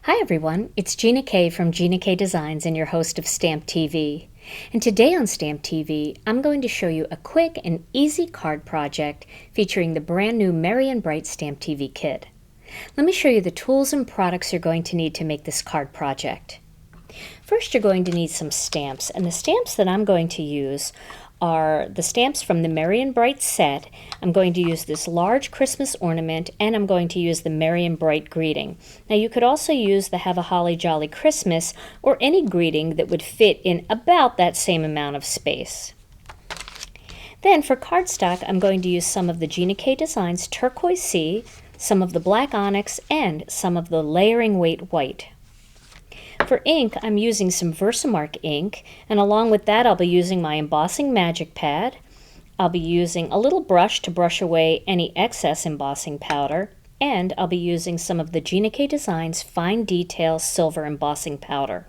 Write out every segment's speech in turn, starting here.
Hi everyone, it's Gina K from Gina K Designs and your host of StampTV. And today on StampTV, I'm going to show you a quick and easy card project featuring the brand new Merry Bright StampTV kit. Let me show you the tools and products you're going to need to make this card project. First, you're going to need some stamps, and the stamps that I'm going to use are the stamps from the Merry Bright set. I'm going to use this large Christmas ornament, and I'm going to use the Merry Bright greeting. Now you could also use the Have a Holly Jolly Christmas or any greeting that would fit in about that same amount of space. Then for cardstock, I'm going to use some of the Gina K Designs Turquoise Sea, some of the black Onyx, and some of the layering weight white. For ink, I'm using some VersaMark ink, and along with that I'll be using my Embossing Magic Pad. I'll be using a little brush to brush away any excess embossing powder, and I'll be using some of the Gina K Designs Fine Detail Silver Embossing Powder.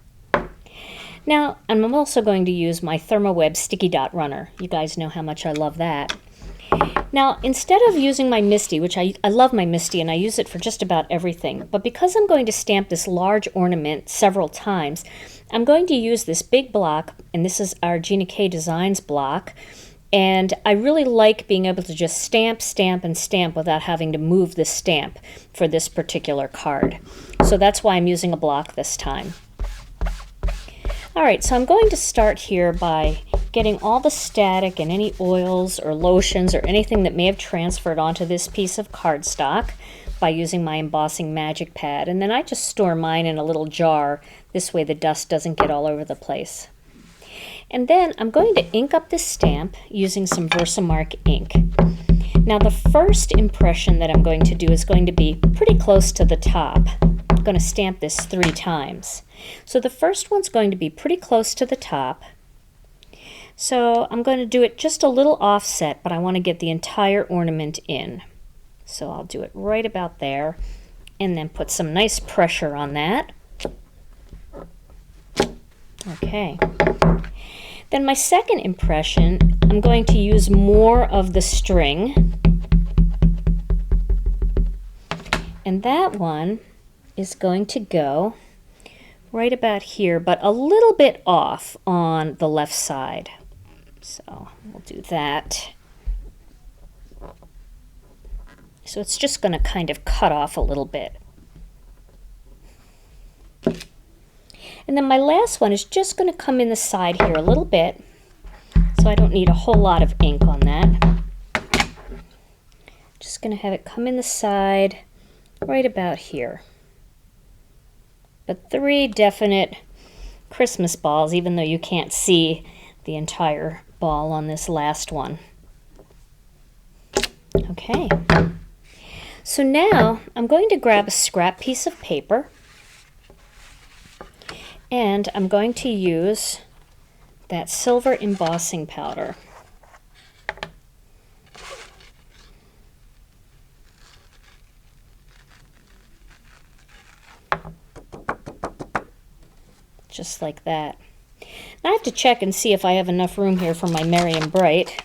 Now, I'm also going to use my ThermoWeb Sticky Dot Runner. You guys know how much I love that. Now, instead of using my MISTI, which I love my MISTI and I use it for just about everything, but because I'm going to stamp this large ornament several times, I'm going to use this big block, and this is our Gina K Designs block, and I really like being able to just stamp, stamp, and stamp without having to move the stamp for this particular card. So that's why I'm using a block this time. Alright, so I'm going to start here by getting all the static and any oils or lotions or anything that may have transferred onto this piece of cardstock by using my Embossing Magic Pad. And then I just store mine in a little jar. This way the dust doesn't get all over the place. And then I'm going to ink up this stamp using some VersaMark ink. Now the first impression that I'm going to do is going to be pretty close to the top. I'm going to stamp this 3 times. So the first one's going to be pretty close to the top. So I'm going to do it just a little offset, but I want to get the entire ornament in. So I'll do it right about there, and then put some nice pressure on that. Okay. Then my second impression, I'm going to use more of the string. And that one is going to go right about here, but a little bit off on the left side. So we'll do that. So it's just going to kind of cut off a little bit. And then my last one is just going to come in the side here a little bit. So I don't need a whole lot of ink on that. Just going to have it come in the side right about here. But 3 definite Christmas balls, even though you can't see the entire ball on this last one. Okay. So now I'm going to grab a scrap piece of paper, and I'm going to use that silver embossing powder. Just like that. Now I have to check and see if I have enough room here for my Merry Bright.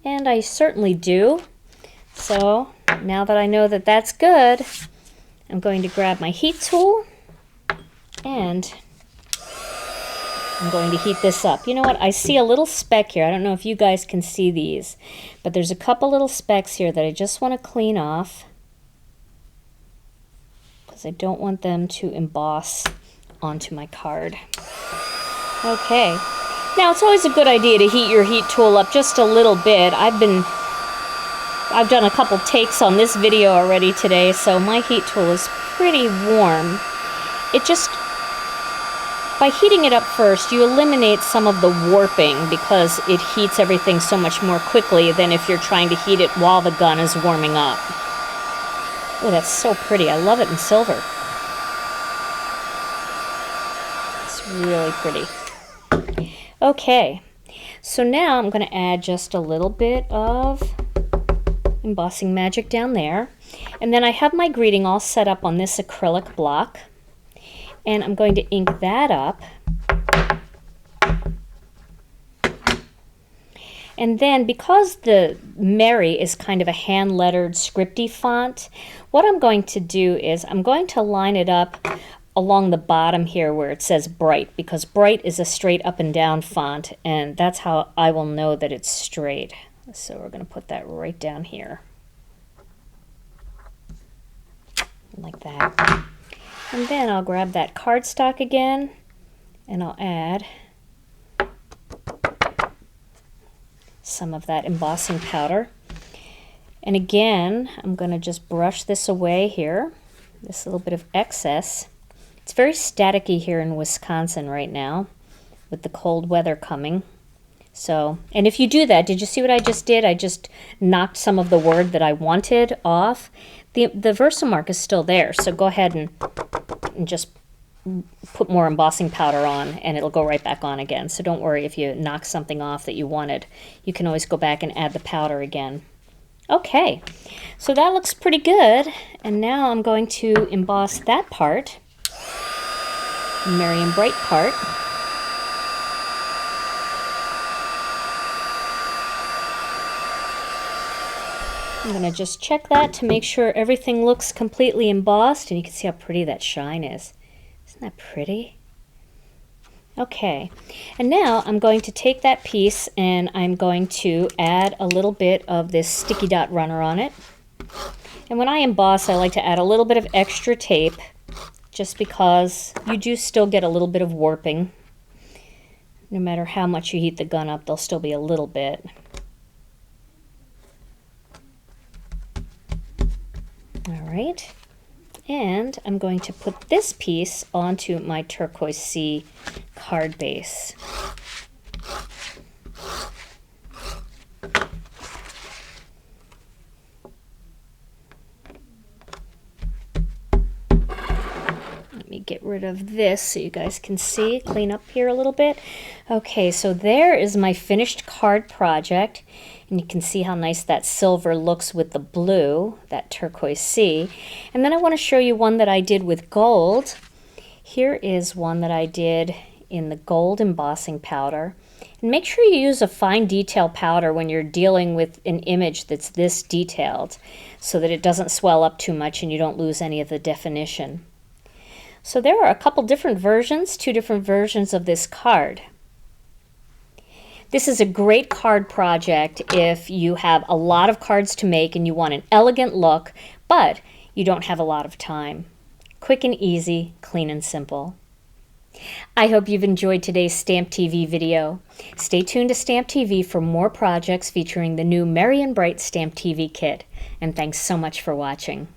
And I certainly do. So now that I know that that's good, I'm going to grab my heat tool and I'm going to heat this up. You know what? I see a little speck here. I don't know if you guys can see these, but there's a couple little specks here that I just want to clean off because I don't want them to emboss onto my card. Okay. Now it's always a good idea to heat your heat tool up just a little bit. I've done a couple takes on this video already today, so my heat tool is pretty warm. It just, by heating it up first, you eliminate some of the warping because it heats everything so much more quickly than if you're trying to heat it while the gun is warming up. Oh, that's so pretty. I love it in silver. It's really pretty. Okay, so now I'm going to add just a little bit of embossing magic down there, and then I have my greeting all set up on this acrylic block, and I'm going to ink that up. And then because the Merry is kind of a hand-lettered scripty font, what I'm going to do is I'm going to line it up along the bottom here where it says Bright, because Bright is a straight up and down font, and that's how I will know that it's straight. So we're going to put that right down here. Like that. And then I'll grab that cardstock again, and I'll add some of that embossing powder. And again, I'm going to just brush this away here, this little bit of excess. It's very staticky here in Wisconsin right now with the cold weather coming. So, and if you do that, did you see what I just did? I just knocked some of the word that I wanted off. The VersaMark is still there, so go ahead and just put more embossing powder on and it'll go right back on again. So don't worry if you knock something off that you wanted. You can always go back and add the powder again. Okay, so that looks pretty good. And now I'm going to emboss that part, the Merry and Bright part. I'm going to just check that to make sure everything looks completely embossed, and you can see how pretty that shine is. Isn't that pretty? Okay, and now I'm going to take that piece and I'm going to add a little bit of this sticky dot runner on it. And when I emboss, I like to add a little bit of extra tape, just because you do still get a little bit of warping. No matter how much you heat the gun up, there'll still be a little bit. All right, and I'm going to put this piece onto my Turquoise Sea card base. Let me get rid of this so you guys can see, clean up here a little bit. Okay, so there is my finished card project. And you can see how nice that silver looks with the blue, that Turquoise Sea. And then I want to show you one that I did with gold. Here is one that I did in the gold embossing powder. And make sure you use a fine detail powder when you're dealing with an image that's this detailed, so that it doesn't swell up too much and you don't lose any of the definition. So there are a couple different versions, 2 different versions of this card. This is a great card project if you have a lot of cards to make and you want an elegant look, but you don't have a lot of time. Quick and easy, clean and simple. I hope you've enjoyed today's Stamp TV video. Stay tuned to Stamp TV for more projects featuring the new Merry and Bright Stamp TV kit. And thanks so much for watching.